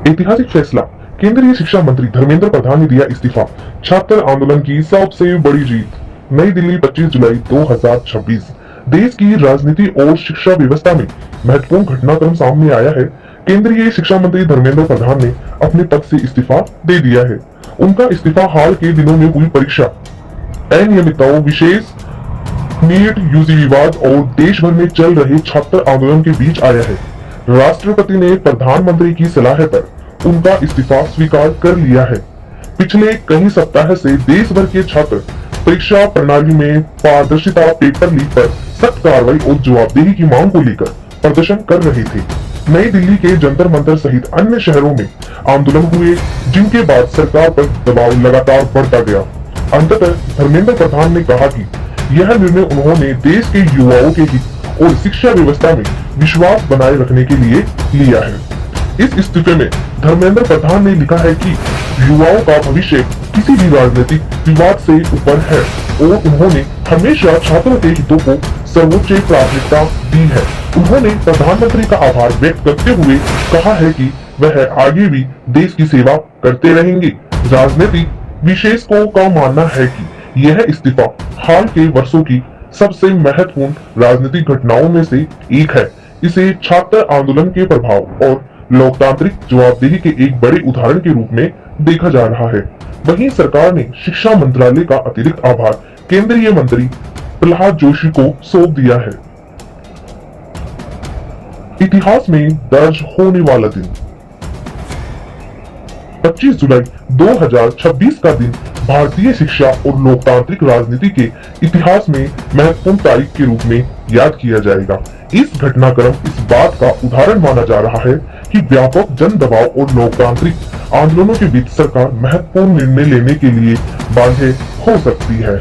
ऐतिहासिक फैसला, केंद्रीय शिक्षा मंत्री धर्मेंद्र प्रधान ने दिया इस्तीफा। छात्र आंदोलन की सबसे बड़ी जीत। नई दिल्ली 25 जुलाई 2026। देश की राजनीति और शिक्षा व्यवस्था में महत्वपूर्ण घटनाक्रम सामने आया है। केंद्रीय शिक्षा मंत्री धर्मेंद्र प्रधान ने अपने पद से इस्तीफा दे दिया है। उनका इस्तीफा हाल के दिनों में हुई परीक्षा अनियमितताओं, विशेष नीट यूजी विवाद और देश भर में चल रहे छात्र आंदोलन के बीच आया है। राष्ट्रपति ने प्रधानमंत्री की सलाह पर उनका इस्तीफा स्वीकार कर लिया है। पिछले कई सप्ताह से देश भर के छात्र परीक्षा प्रणाली में पारदर्शिता, पेपर लीक पर सख्त कार्रवाई और जवाबदेही की मांग को लेकर प्रदर्शन कर रहे थे। नई दिल्ली के जंतर मंतर सहित अन्य शहरों में आंदोलन हुए, जिनके बाद सरकार पर दबाव लगातार बढ़ता गया। अंततः धर्मेंद्र प्रधान ने कहा कि यह निर्णय उन्होंने देश के युवाओं के हित और शिक्षा व्यवस्था में विश्वास बनाए रखने के लिए लिया है। इस इस्तीफे में धर्मेंद्र प्रधान ने लिखा है कि युवाओं का भविष्य किसी भी राजनीतिक विवाद से ऊपर है और उन्होंने हमेशा छात्रों के हितों को सर्वोच्च प्राथमिकता दी है। उन्होंने प्रधानमंत्री का आभार व्यक्त करते हुए कहा है कि वह आगे भी देश की सेवा करते रहेंगे। राजनीतिक विशेषज्ञों का मानना है कि यह इस्तीफा हाल के वर्षों की सबसे महत्वपूर्ण राजनीतिक घटनाओं में से एक है। इसे छात्र आंदोलन के प्रभाव और लोकतांत्रिक जवाबदेही के एक बड़े उदाहरण के रूप में देखा जा रहा है। वहीं सरकार ने शिक्षा मंत्रालय का अतिरिक्त आभार केंद्रीय मंत्री प्रहलाद जोशी को सौंप दिया है। इतिहास में दर्ज होने वाला दिन 25 जुलाई 2026 का दिन भारतीय शिक्षा और लोकतांत्रिक राजनीति के इतिहास में महत्वपूर्ण तारीख के रूप में याद किया जाएगा। इस घटनाक्रम इस बात का उदाहरण माना जा रहा है कि व्यापक जन दबाव और लोकतांत्रिक आंदोलनों के बीच सरकार महत्वपूर्ण निर्णय लेने के लिए बाध्य हो सकती है।